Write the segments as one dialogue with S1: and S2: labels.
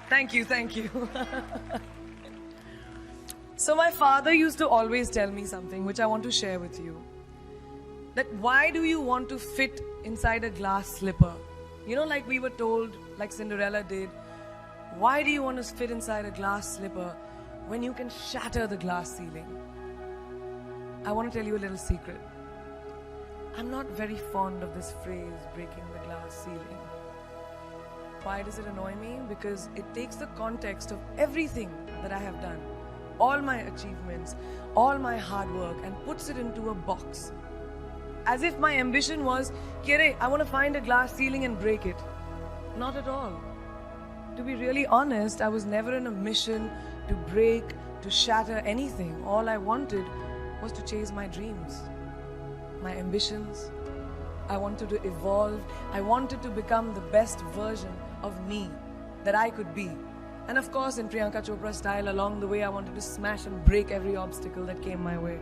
S1: Thank you, thank you. So my father used to always tell me something which I want to share with you. That why do you want to fit inside a glass slipper? You know, like we were told, like Cinderella did, why do you want to fit inside a glass slipper when you can shatter the glass ceiling? I want to tell you a little secret. I'm not very fond of this phrase, breaking the glass ceiling. Why does it annoy me? Because it takes the context of everything that I have done, all my achievements, all my hard work, and puts it into a box. As if my ambition was, Kere, I want to find a glass ceiling and break it. Not at all. To be really honest, I was never in a mission to break, to shatter anything. All I wanted was to chase my dreams, my ambitions. I wanted to evolve. I wanted to become the best version of me that I could be. And of course, in Priyanka Chopra style, along the way, I wanted to smash and break every obstacle that came my way,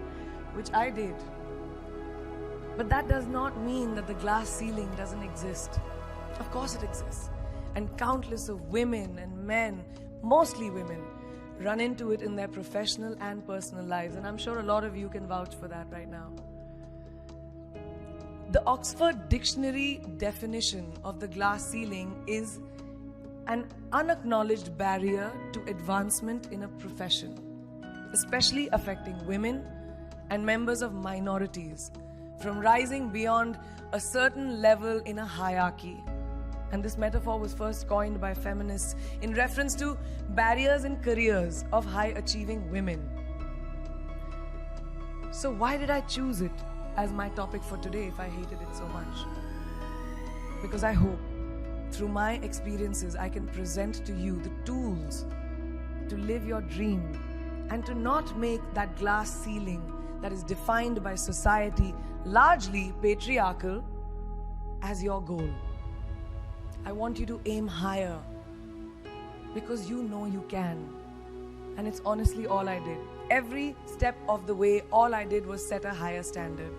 S1: which I did. But that does not mean that the glass ceiling doesn't exist. Of course it exists. And countless of women and men, mostly women, run into it in their professional and personal lives. And I'm sure a lot of you can vouch for that right now. The Oxford Dictionary definition of the glass ceiling is an unacknowledged barrier to advancement in a profession, especially affecting women and members of minorities from rising beyond a certain level in a hierarchy. And this metaphor was first coined by feminists in reference to barriers in careers of high-achieving women. So why did I choose it as my topic for today if I hated it so much? Because I hope through my experiences I can present to you the tools to live your dream and to not make that glass ceiling that is defined by society, largely patriarchal, as your goal. I want you to aim higher because you know you can. And it's honestly all I did. Every step of the way, all I did was set a higher standard.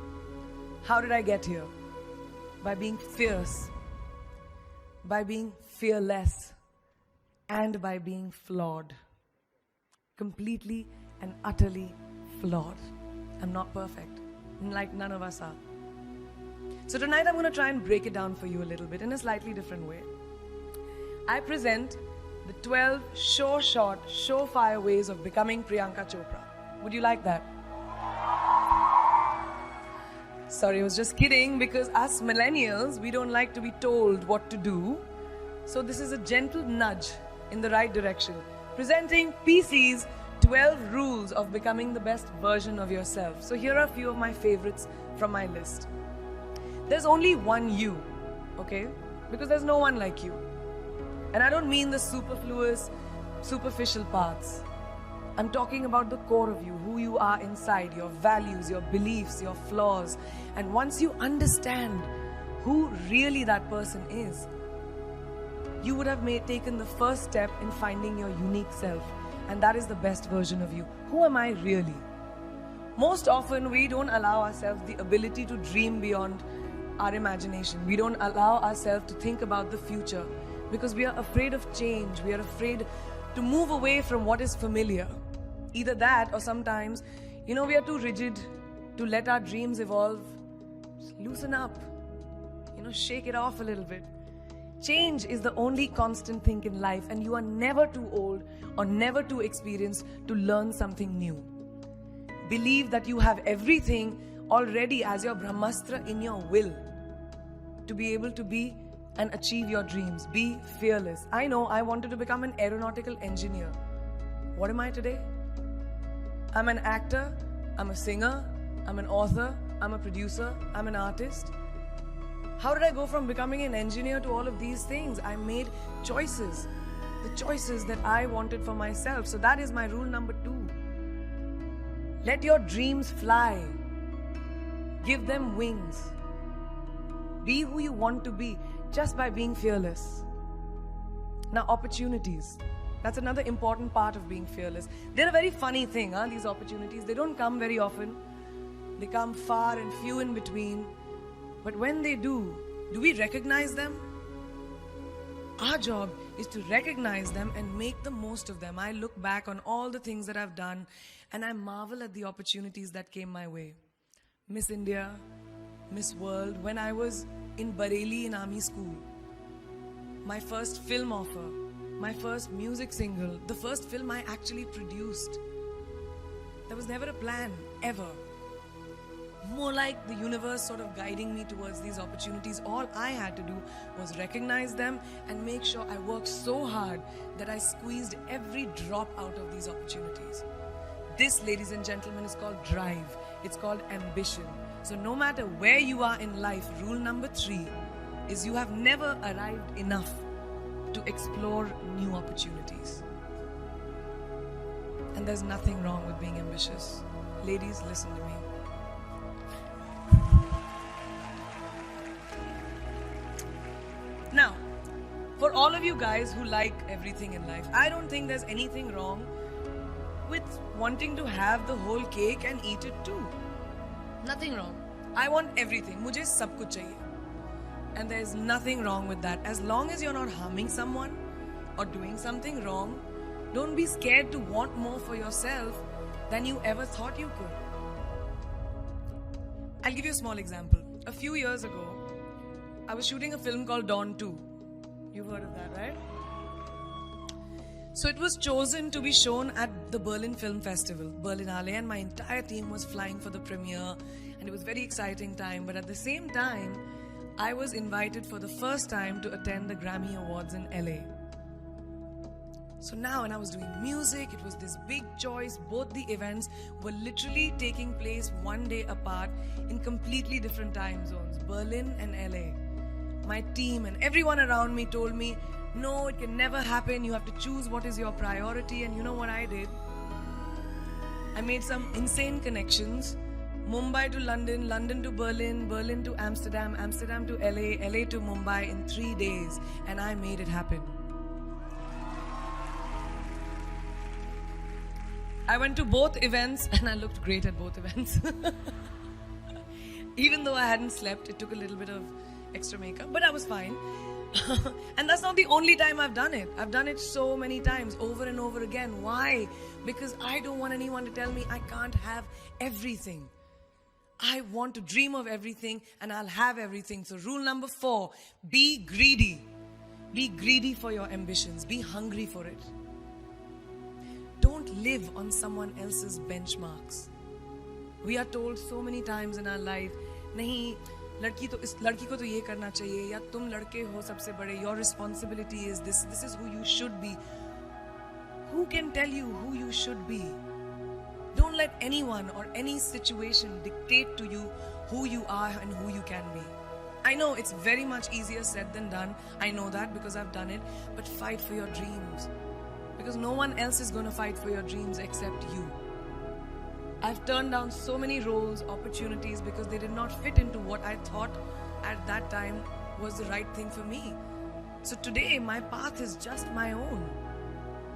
S1: How did I get here? By being fierce, by being fearless, and by being flawed. Completely and utterly flawed. I'm not perfect, like none of us are. So tonight I'm going to try and break it down for you a little bit in a slightly different way. I present the 12 short, surefire ways of becoming Priyanka Chopra. Would you like that? Sorry, I was just kidding, because us millennials, we don't like to be told what to do. So this is a gentle nudge in the right direction. Presenting PC's 12 rules of becoming the best version of yourself. So here are a few of my favorites from my list. There's only one you, okay? Because there's no one like you. And I don't mean the superfluous, superficial parts. I'm talking about the core of you, who you are inside, your values, your beliefs, your flaws. And once you understand who really that person is, you would have taken the first step in finding your unique self. And that is the best version of you. Who am I really? Most often, we don't allow ourselves the ability to dream beyond our imagination. We don't allow ourselves to think about the future because we are afraid of change. We are afraid to move away from what is familiar. Either that, or sometimes, we are too rigid to let our dreams evolve. Just loosen up, shake it off a little bit. Change is the only constant thing in life, and you are never too old or never too experienced to learn something new. Believe that you have everything already as your Brahmastra in your will to be able to be and achieve your dreams. Be fearless. I know I wanted to become an aeronautical engineer. What am I today? I'm an actor, I'm a singer, I'm an author, I'm a producer, I'm an artist. How did I go from becoming an engineer to all of these things? I made choices, the choices that I wanted for myself. So that is my rule number 2. Let your dreams fly. Give them wings. Be who you want to be just by being fearless. Now, opportunities. That's another important part of being fearless. They're a very funny thing, these opportunities. They don't come very often. They come far and few in between. But when they do we recognize them? Our job is to recognize them and make the most of them. I look back on all the things that I've done and I marvel at the opportunities that came my way. Miss India, Miss World, when I was in Bareilly in army school, my first film offer, my first music single, the first film I actually produced. There was never a plan, ever. More like the universe sort of guiding me towards these opportunities. All I had to do was recognize them and make sure I worked so hard that I squeezed every drop out of these opportunities. This, ladies and gentlemen, is called drive. It's called ambition. So no matter where you are in life, rule number 3 is you have never arrived enough to explore new opportunities. And there's nothing wrong with being ambitious. Ladies, listen to me. Now, for all of you guys who like everything in life, I don't think there's anything wrong with wanting to have the whole cake and eat it too. Nothing wrong. I want everything. Mujhe sab kuch chahiye. And there's nothing wrong with that. As long as you're not harming someone or doing something wrong, don't be scared to want more for yourself than you ever thought you could. I'll give you a small example. A few years ago, I was shooting a film called Dawn 2. You've heard of that, right? So it was chosen to be shown at the Berlin Film Festival, Berlinale, and my entire team was flying for the premiere, and it was a very exciting time. But at the same time, I was invited for the first time to attend the Grammy Awards in LA. So now when I was doing music, it was this big choice. Both the events were literally taking place one day apart in completely different time zones, Berlin and LA. My team and everyone around me told me, no, it can never happen. You have to choose what is your priority. And you know what I did? I made some insane connections. Mumbai to London, London to Berlin, Berlin to Amsterdam, Amsterdam to LA, LA to Mumbai in 3 days. And I made it happen. I went to both events and I looked great at both events. Even though I hadn't slept, it took a little bit of extra makeup, but I was fine. And that's not the only time I've done it. I've done it so many times, over and over again. Why? Because I don't want anyone to tell me I can't have everything. I want to dream of everything and I'll have everything. So rule number 4, be greedy. Be greedy for your ambitions. Be hungry for it. Don't live on someone else's benchmarks. We are told so many times in our life, nahi, लड़की तो इस लड़की को तो ये करना चाहिए या तुम लड़के हो सबसे बड़े, your responsibility is this is who you should be. Who can tell you who you should be? Don't let anyone or any situation dictate to you who you are and who you can be. I know it's very much easier said than done. I know that because I've done it. But fight for your dreams. Because no one else is going to fight for your dreams except you. I've turned down so many roles, opportunities because they did not fit into what I thought at that time was the right thing for me. So today my path is just my own.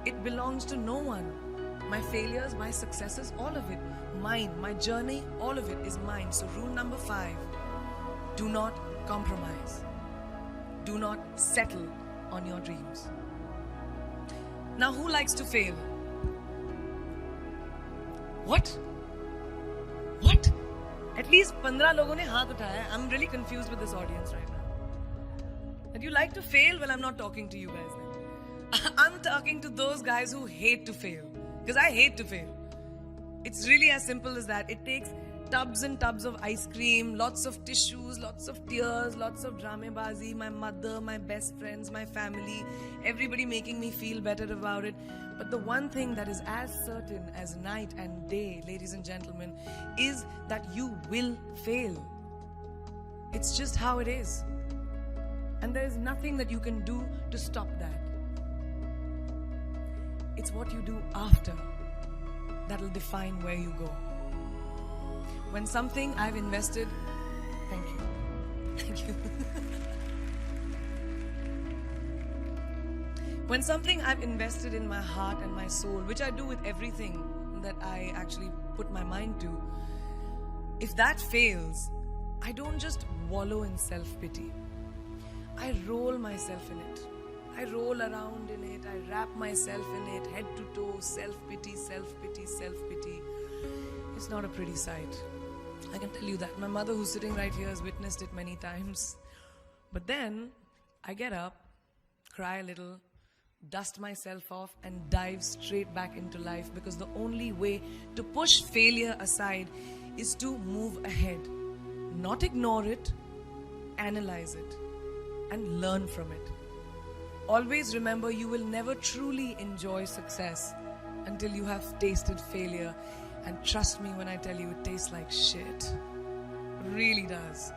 S1: It belongs to no one. My failures, my successes, all of it, mine. My journey, all of it is mine. So rule number 5, do not compromise. Do not settle on your dreams. Now who likes to fail? What? What? At least 15 लोगों ने हाथ उठाया. I'm really confused with this audience right now. That you like to fail? Well, I'm not talking to you guys then. I'm talking to those guys who hate to fail. Because I hate to fail. It's really as simple as that. It takes tubs and tubs of ice cream, lots of tissues, lots of tears, lots of dramabazi, my mother, my best friends, my family, everybody making me feel better about it. But the one thing that is as certain as night and day, ladies and gentlemen, is that you will fail. It's just how it is. And there is nothing that you can do to stop that. It's what you do after that will define where you go. When something I've invested, thank you. When something I've invested in my heart and my soul, which I do with everything that I actually put my mind to, if that fails, I don't just wallow in self-pity. I roll myself in it. I roll around in it, I wrap myself in it, head to toe, self-pity, self-pity, self-pity. It's not a pretty sight. I can tell you that. My mother, who's sitting right here, has witnessed it many times. But then, I get up, cry a little, dust myself off, and dive straight back into life, because the only way to push failure aside is to move ahead. Not ignore it, analyze it, and learn from it. Always remember, you will never truly enjoy success until you have tasted failure. And trust me when I tell you, it tastes like shit. It really does.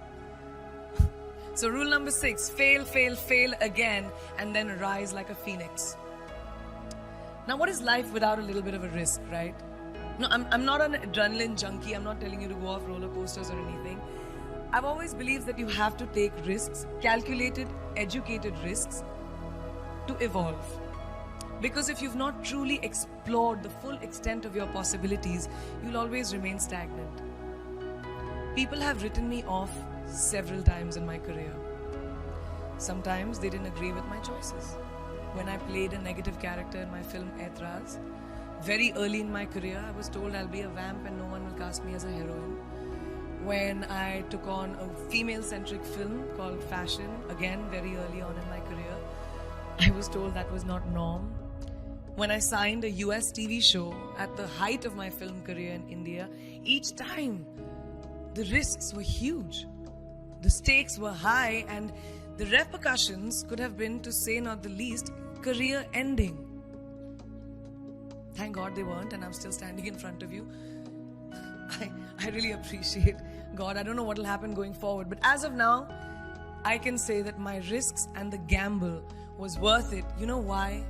S1: So rule number 6, fail, fail, fail again, and then rise like a phoenix. Now, what is life without a little bit of a risk, right? No, I'm not an adrenaline junkie. I'm not telling you to go off roller coasters or anything. I've always believed that you have to take risks, calculated, educated risks, to evolve. Because if you've not truly explored the full extent of your possibilities, you'll always remain stagnant. People have written me off several times in my career. Sometimes they didn't agree with my choices. When I played a negative character in my film Aitraz, very early in my career, I was told I'll be a vamp and no one will cast me as a heroine. When I took on a female-centric film called Fashion, again very early on in my career, I was told that was not norm. When I signed a US TV show at the height of my film career in India, each time the risks were huge. The stakes were high, and the repercussions could have been, to say not the least, career ending. Thank God they weren't, and I'm still standing in front of you. I really appreciate God. I don't know what will happen going forward, but as of now, I can say that my risks and the gamble was worth it. You know why?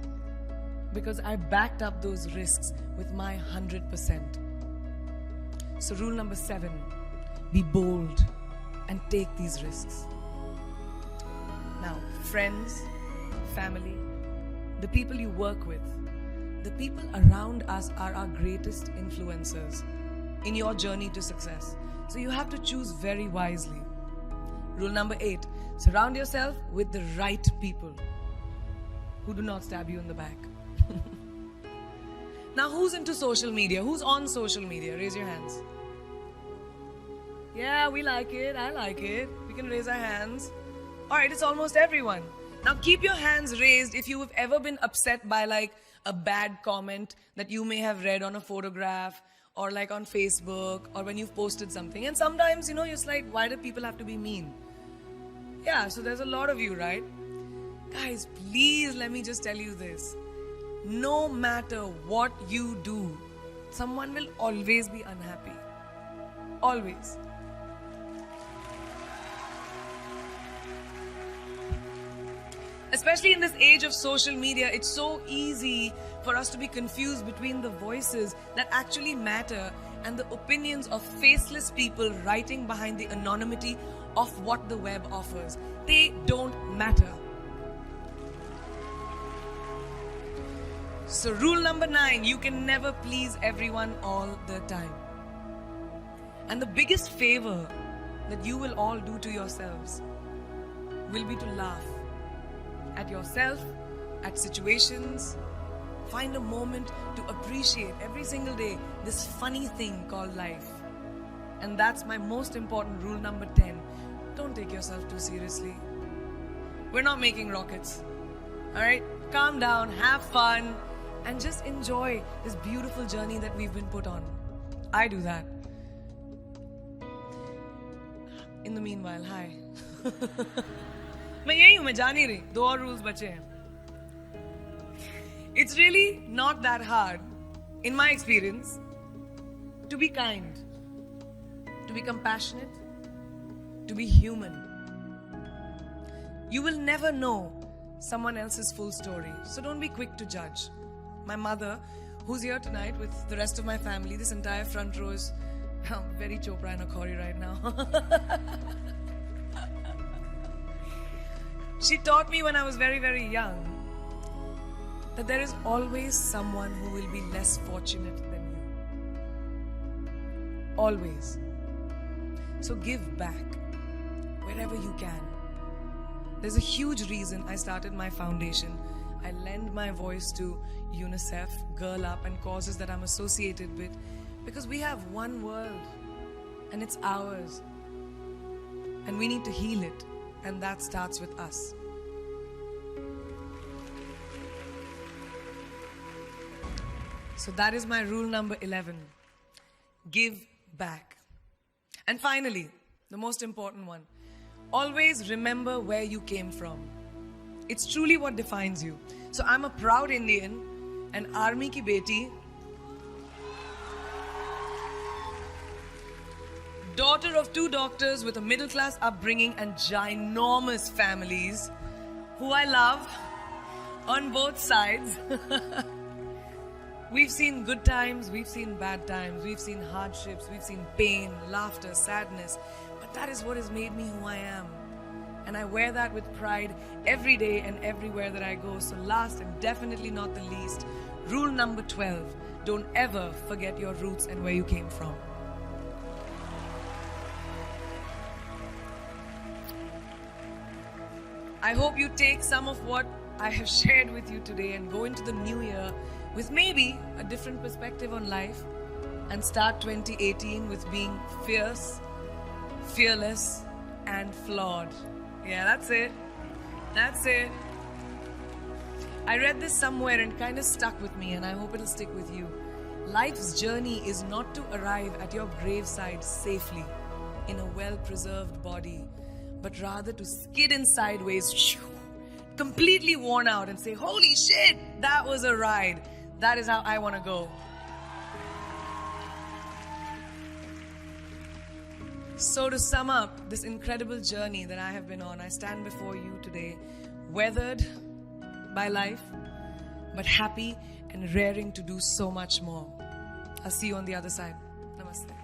S1: Because I backed up those risks with my 100%. So rule number 7, be bold and take these risks. Now, friends, family, the people you work with, the people around us are our greatest influencers in your journey to success. So you have to choose very wisely. Rule number 8, surround yourself with the right people who do not stab you in the back. Now, who's into social media? Who's on social media? Raise your hands. Yeah, we like it. I like it. We can raise our hands. Alright, it's almost everyone. Now keep your hands raised if you have ever been upset by like a bad comment that you may have read on a photograph or like on Facebook or when you've posted something. And sometimes, you're just like, why do people have to be mean? Yeah, so there's a lot of you, right? Guys, please let me just tell you this. No matter what you do, someone will always be unhappy. Always. Especially in this age of social media, it's so easy for us to be confused between the voices that actually matter and the opinions of faceless people writing behind the anonymity of what the web offers. They don't matter. So rule number 9, you can never please everyone all the time. And the biggest favor that you will all do to yourselves will be to laugh at yourself, at situations. Find a moment to appreciate every single day this funny thing called life. And that's my most important rule number 10. Don't take yourself too seriously. We're not making rockets. Alright? Calm down, have fun, and just enjoy this beautiful journey that we've been put on. I do that. In the meanwhile, hi. मैं यही हूँ, मैं जा नहीं रही. 2 और rules बचे हैं. It's really not that hard, in my experience, to be kind, to be compassionate, to be human. You will never know someone else's full story, so don't be quick to judge. My mother, who's here tonight with the rest of my family, this entire front row is very Chopra and Akhori right now. She taught me when I was very, very young that there is always someone who will be less fortunate than you. Always. So give back wherever you can. There's a huge reason I started my foundation. I lend my voice to UNICEF, Girl Up, and causes that I'm associated with because we have one world and it's ours. And we need to heal it, and that starts with us. So that is my rule number 11. Give back. And finally, the most important one. Always remember where you came from. It's truly what defines you. So I'm a proud Indian, an army ki beti, daughter of 2 doctors with a middle class upbringing and ginormous families who I love on both sides. We've seen good times, we've seen bad times, we've seen hardships, we've seen pain, laughter, sadness. But that is what has made me who I am. And I wear that with pride every day and everywhere that I go. So last and definitely not the least, rule number 12. Don't ever forget your roots and where you came from. I hope you take some of what I have shared with you today and go into the new year with maybe a different perspective on life and start 2018 with being fierce, fearless, and flawed. Yeah, that's it. That's it. I read this somewhere and kind of stuck with me, and I hope it'll stick with you. Life's journey is not to arrive at your graveside safely in a well-preserved body, but rather to skid in sideways, completely worn out, and say, holy shit, that was a ride. That is how I want to go. So to sum up this incredible journey that I have been on, I stand before you today, weathered by life, but happy and raring to do so much more. I'll see you on the other side. Namaste.